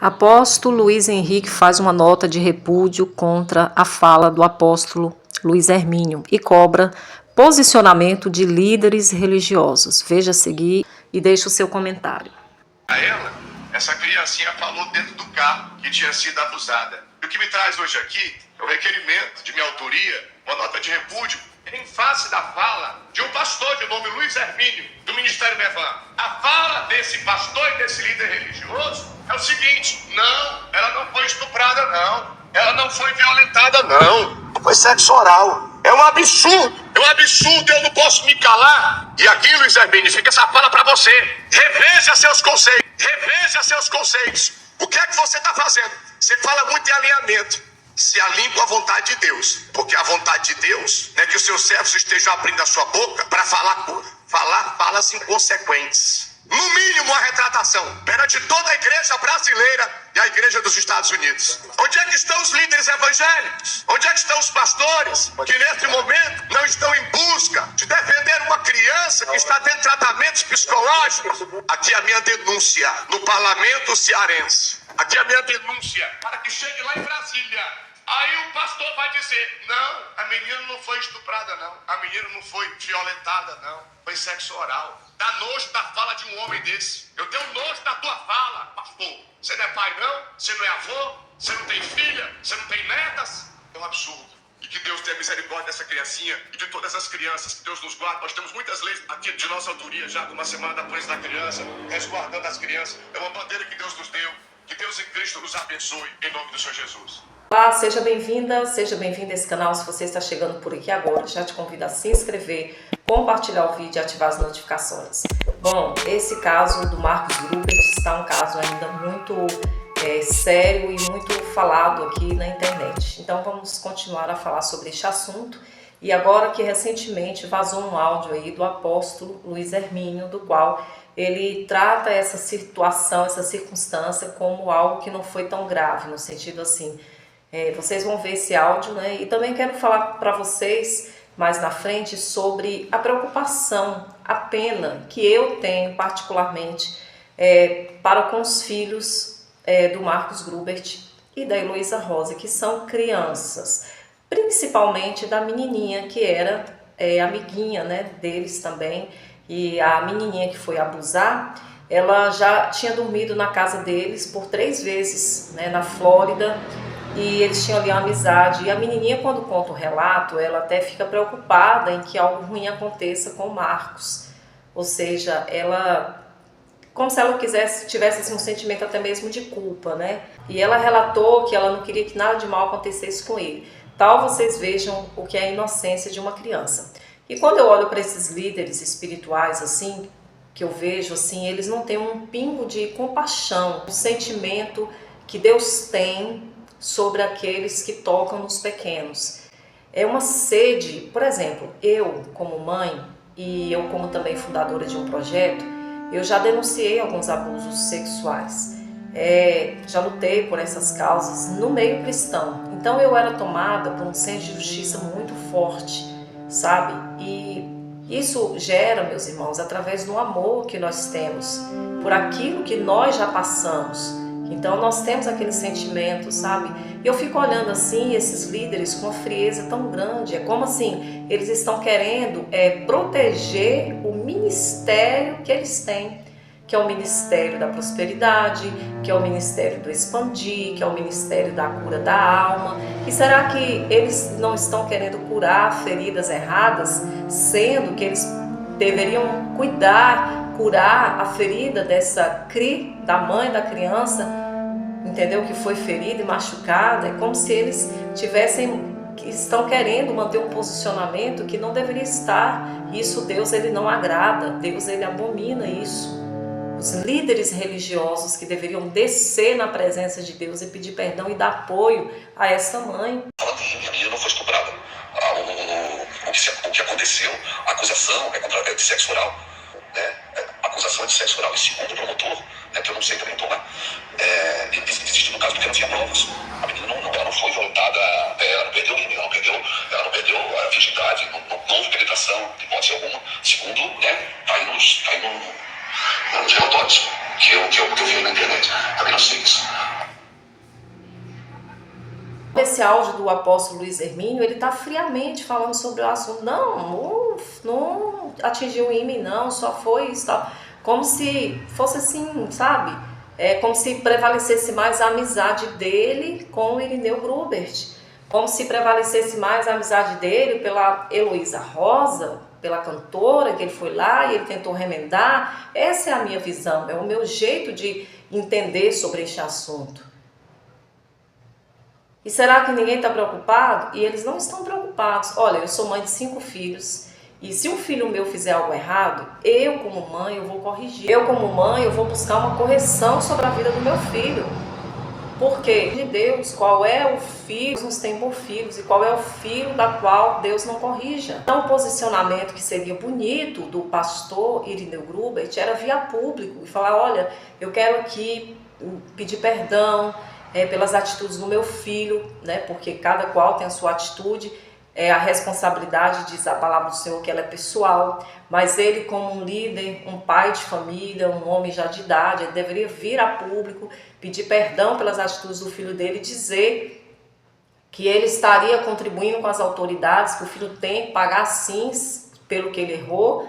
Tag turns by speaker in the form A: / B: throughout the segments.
A: Apóstolo Luiz Henrique faz uma nota de repúdio contra a fala do apóstolo Luiz Hermínio e cobra posicionamento de líderes religiosos. Veja a seguir e deixe o seu comentário.
B: A ela, essa criancinha falou dentro do carro que tinha sido abusada. E o que me traz hoje aqui é o requerimento de minha autoria, uma nota de repúdio, em face da fala de um pastor de nome Luiz Hermínio, do Ministério Nevan. A fala desse pastor e desse líder religioso é o seguinte: não, ela não foi estuprada, não. Ela não foi violentada, não. Foi sexo oral. É um absurdo. É um absurdo, eu não posso me calar. E aqui, Luiz Hermínio, fica essa fala pra você. Reveja seus conceitos. Reveja seus conceitos. O que é que você está fazendo? Você fala muito em alinhamento. Se alinhe com a vontade de Deus. Porque a vontade de Deus é que os seus servos estejam abrindo a sua boca para falar falas inconsequentes. No mínimo, uma retratação perante toda a igreja brasileira e a igreja dos Estados Unidos. Onde é que estão os líderes evangélicos? Onde é que estão os pastores que nesse momento não estão em busca de defender uma criança que está tendo tratamentos psicológicos? Aqui a minha denúncia no parlamento cearense. Aqui a minha denúncia para que chegue lá em Brasília. Aí o pastor vai dizer: não, a menina não foi estuprada, não. A menina não foi violentada, não. Foi sexo oral. Dá nojo da fala de um homem desse. Eu tenho nojo da tua fala, pastor. Você não é pai, não? Você não é avô? Você não tem filha? Você não tem netas? É um absurdo. E que Deus tenha misericórdia dessa criancinha e de todas as crianças. Que Deus nos guarde. Nós temos muitas leis aqui de nossa autoria já, com uma semana da polícia da criança, resguardando as crianças. É uma bandeira que Deus nos deu. Que Deus em Cristo nos abençoe, em nome do Senhor Jesus.
A: Olá, seja bem-vindo a esse canal. Se você está chegando por aqui agora, já te convido a se inscrever, compartilhar o vídeo e ativar as notificações. Bom, esse caso do Marcos Grubert está um caso ainda muito sério e muito falado aqui na internet. Então vamos continuar a falar sobre este assunto. E agora que recentemente vazou um áudio aí do apóstolo Luiz Hermínio, do qual ele trata essa situação, essa circunstância como algo que não foi tão grave, no sentido assim, vocês vão ver esse áudio, né? E também quero falar para vocês mais na frente sobre a preocupação, a pena que eu tenho particularmente para com os filhos do Marcos Grubert e da Heloísa Rosa, que são crianças, principalmente da menininha que era amiguinha, né, deles também. E a menininha que foi abusar, ela já tinha dormido na casa deles por 3 vezes, né, na Flórida, e eles tinham ali uma amizade. E a menininha, quando conta o relato, ela até fica preocupada em que algo ruim aconteça com o Marcos. Ou seja, ela, como se ela tivesse assim, um sentimento até mesmo de culpa, né? E ela relatou que ela não queria que nada de mal acontecesse com ele. Tal vocês vejam o que é a inocência de uma criança. E quando eu olho para esses líderes espirituais assim, que eu vejo assim, eles não têm um pingo de compaixão, um sentimento que Deus tem sobre aqueles que tocam nos pequenos. É uma sede, por exemplo, eu como mãe e eu como também fundadora de um projeto, eu já denunciei alguns abusos sexuais. Já lutei por essas causas no meio cristão. Então eu era tomada por um senso de justiça muito forte, sabe? E isso gera, meus irmãos, através do amor que nós temos por aquilo que nós já passamos. Então nós temos aquele sentimento, sabe? E eu fico olhando assim esses líderes com uma frieza tão grande. É como assim, eles estão querendo proteger o ministério que eles têm, que é o ministério da prosperidade, que é o ministério do expandir, que é o ministério da cura da alma. E será que eles não estão querendo curar feridas erradas, sendo que eles deveriam curar a ferida da mãe da criança, entendeu? Que foi ferida e machucada? É como se eles estão querendo manter um posicionamento que não deveria estar. Isso Deus ele não agrada, Deus ele abomina isso. Os líderes religiosos que deveriam descer na presença de Deus e pedir perdão e dar apoio a essa mãe.
C: A menina não foi estuprada. O que aconteceu, a acusação é de sexo oral. Né? A acusação é de sexo oral. E segundo o promotor, que eu não sei também tomar, ele desistiu no caso porque não tinha provas. A menina ela não foi violentada, ela não perdeu o limite, ela não perdeu a virgindade, não houve penetração, de hipótese alguma. Segundo, tá aí nos relatórios que eu vi na internet. Também não sei isso.
A: esse áudio do apóstolo Luiz Hermínio, ele está friamente falando sobre o assunto. Não atingiu em mim, não, só foi isso, tal. Como se fosse assim, sabe? Como se prevalecesse mais a amizade dele com o Irineu Grubert. Como se prevalecesse mais a amizade dele pela Heloísa Rosa, pela cantora, que ele foi lá e ele tentou remendar. Essa é a minha visão, é o meu jeito de entender sobre este assunto. E será que ninguém está preocupado? E eles não estão preocupados. Olha, eu sou mãe de 5 filhos. E se um filho meu fizer algo errado, eu como mãe, eu vou corrigir. Eu como mãe, eu vou buscar uma correção sobre a vida do meu filho. Porque de Deus, qual é o filho que nos tem por filhos e qual é o filho da qual Deus não corrija. Então o posicionamento que seria bonito do pastor Irineu Grubert era via público e falar, olha, eu quero aqui pedir perdão pelas atitudes do meu filho, né? Porque cada qual tem a sua atitude. A responsabilidade, diz a palavra do Senhor, que ela é pessoal, mas ele como um líder, um pai de família, um homem já de idade, ele deveria vir a público, pedir perdão pelas atitudes do filho dele, dizer que ele estaria contribuindo com as autoridades, que o filho tem que pagar sim pelo que ele errou.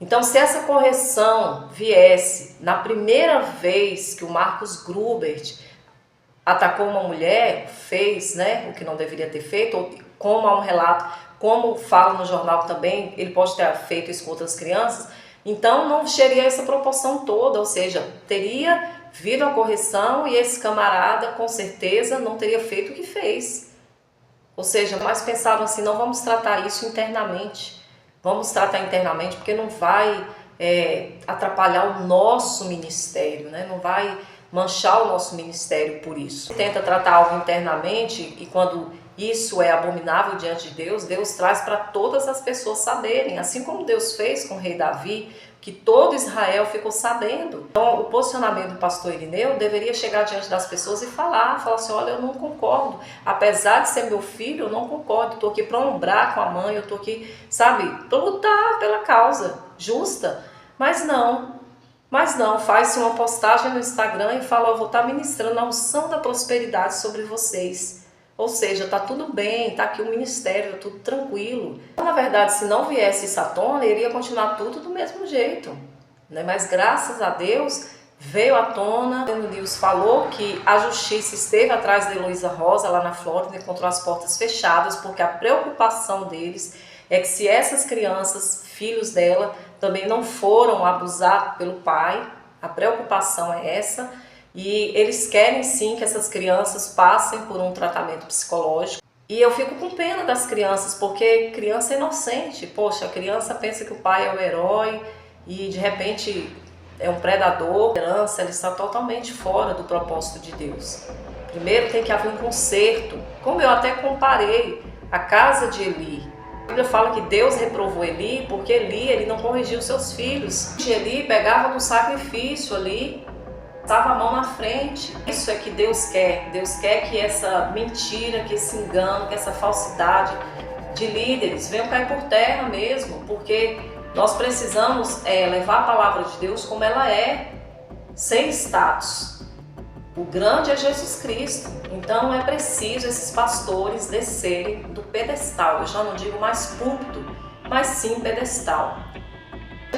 A: Então, se essa correção viesse na primeira vez que o Marcos Grubert atacou uma mulher, fez, né, o que não deveria ter feito, ou como há um relato, como fala no jornal também, ele pode ter feito isso com outras crianças, então não chegaria essa proporção toda, ou seja, teria vindo a correção e esse camarada com certeza não teria feito o que fez. Ou seja, mas pensaram assim, não vamos tratar isso internamente, vamos tratar internamente porque não vai atrapalhar o nosso ministério, né? Não vai manchar o nosso ministério por isso. Tenta tratar algo internamente e quando isso é abominável diante de Deus, Deus traz para todas as pessoas saberem, assim como Deus fez com o rei Davi, que todo Israel ficou sabendo. Então o posicionamento do pastor Irineu deveria chegar diante das pessoas e falar assim, olha, eu não concordo, apesar de ser meu filho, eu não concordo, estou aqui para ombrar com a mãe, eu estou aqui, sabe, para lutar pela causa justa, mas não, faz-se uma postagem no Instagram e fala, eu vou estar ministrando a unção da prosperidade sobre vocês. Ou seja, está tudo bem, está aqui o ministério, tudo tranquilo. Na verdade, se não viesse isso à tona, iria continuar tudo do mesmo jeito, né? Mas graças a Deus, veio à tona. O News falou que a justiça esteve atrás da Heloísa Rosa, lá na Flórida, encontrou as portas fechadas, porque a preocupação deles é que se essas crianças, filhos dela, também não foram abusados pelo pai, a preocupação é essa. E eles querem sim que essas crianças passem por um tratamento psicológico. E eu fico com pena das crianças, porque criança é inocente. Poxa, a criança pensa que o pai é o herói e de repente é um predador. A criança ela está totalmente fora do propósito de Deus. Primeiro tem que haver um conserto. Como eu até comparei a casa de Eli. A Bíblia fala que Deus reprovou Eli porque ele não corrigiu seus filhos. Eli pegava no sacrifício ali, estava a mão na frente. Isso é que Deus quer. Deus quer que essa mentira, que esse engano, que essa falsidade de líderes venham cair por terra mesmo, porque nós precisamos levar a palavra de Deus como ela é, sem status. O grande é Jesus Cristo. Então é preciso esses pastores descerem do pedestal. Eu já não digo mais púlpito, mas sim pedestal.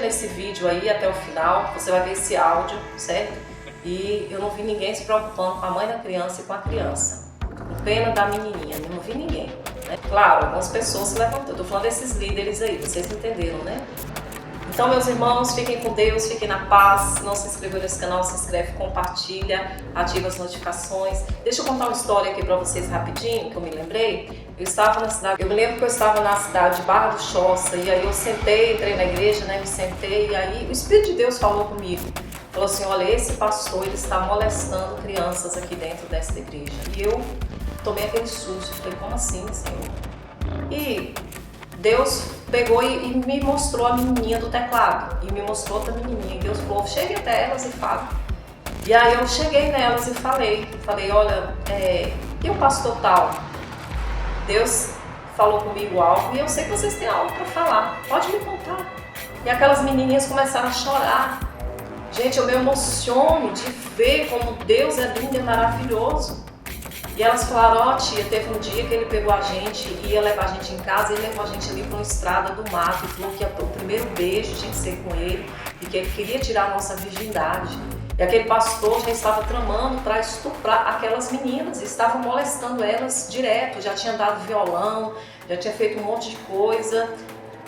A: Nesse vídeo aí até o final, você vai ver esse áudio, certo? E eu não vi ninguém se preocupando com a mãe da criança e com a criança. Com pena da menininha, eu não vi ninguém. Né? Claro, algumas pessoas se levantam. Eu tô falando desses líderes aí, vocês entenderam, né? Então, meus irmãos, fiquem com Deus, fiquem na paz. Se não se inscreveu nesse canal, se inscreve, compartilha, ativa as notificações. Deixa eu contar uma história aqui pra vocês rapidinho, que eu me lembrei. Eu me lembro que eu estava na cidade de Barra do Choça, e aí eu sentei, entrei na igreja, né? Me sentei, e aí o Espírito de Deus falou comigo. Falou assim, olha, esse pastor ele está molestando crianças aqui dentro dessa igreja. E eu tomei aquele susto, falei, como assim, Senhor? E Deus pegou e me mostrou a menininha do teclado. E me mostrou outra menininha. E Deus falou, chegue até elas e fale. E aí eu cheguei nelas e falei, olha, e o pastor tal? Deus falou comigo algo e eu sei que vocês têm algo para falar. Pode me contar. E aquelas menininhas começaram a chorar. Gente, eu me emociono de ver como Deus é lindo e maravilhoso. E elas falaram, ó tia, teve um dia que ele pegou a gente, ia levar a gente em casa, ele levou a gente ali para uma estrada do mato e falou que o primeiro beijo tinha que ser com ele e que ele queria tirar a nossa virgindade. E aquele pastor já estava tramando para estuprar aquelas meninas, estava molestando elas direto, já tinha dado violão, já tinha feito um monte de coisa,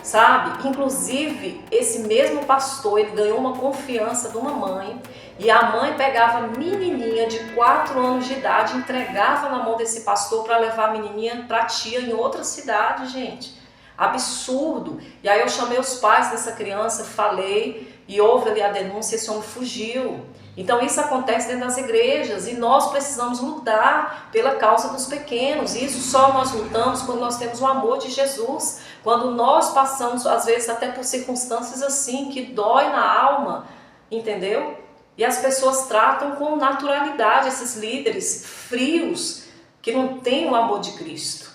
A: sabe? Inclusive, esse mesmo pastor, ele ganhou uma confiança de uma mãe, e a mãe pegava a menininha de 4 anos de idade, entregava na mão desse pastor para levar a menininha para a tia em outra cidade, gente. Absurdo. E aí eu chamei os pais dessa criança, falei, e houve ali a denúncia, esse homem fugiu. Então isso acontece dentro das igrejas e nós precisamos lutar pela causa dos pequenos. E isso só nós lutamos quando nós temos o amor de Jesus. Quando nós passamos, às vezes, até por circunstâncias assim, que dói na alma, entendeu? E as pessoas tratam com naturalidade esses líderes frios, que não têm o amor de Cristo.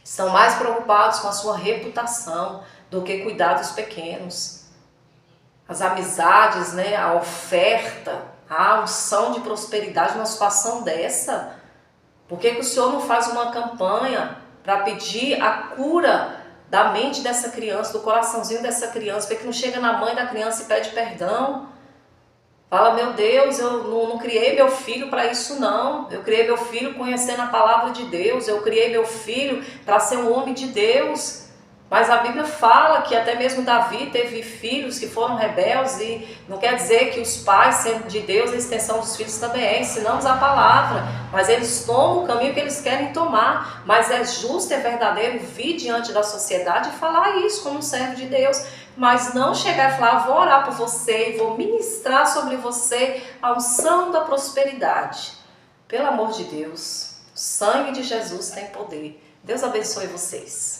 A: Estão mais preocupados com a sua reputação do que cuidar dos pequenos. As amizades, né, a oferta, a unção de prosperidade numa situação dessa. Por que o Senhor não faz uma campanha para pedir a cura da mente dessa criança, do coraçãozinho dessa criança, porque não chega na mãe da criança e pede perdão? Fala, meu Deus, eu não criei meu filho para isso não. Eu criei meu filho conhecendo a palavra de Deus. Eu criei meu filho para ser um homem de Deus. Mas a Bíblia fala que até mesmo Davi teve filhos que foram rebeldes e não quer dizer que os pais, sendo de Deus, a extensão dos filhos também é. Ensinamos a palavra, mas eles tomam o caminho que eles querem tomar. Mas é justo e verdadeiro vir diante da sociedade e falar isso como um servo de Deus. Mas não chegar e falar, vou orar por você e vou ministrar sobre você a unção da prosperidade. Pelo amor de Deus, o sangue de Jesus tem poder. Deus abençoe vocês.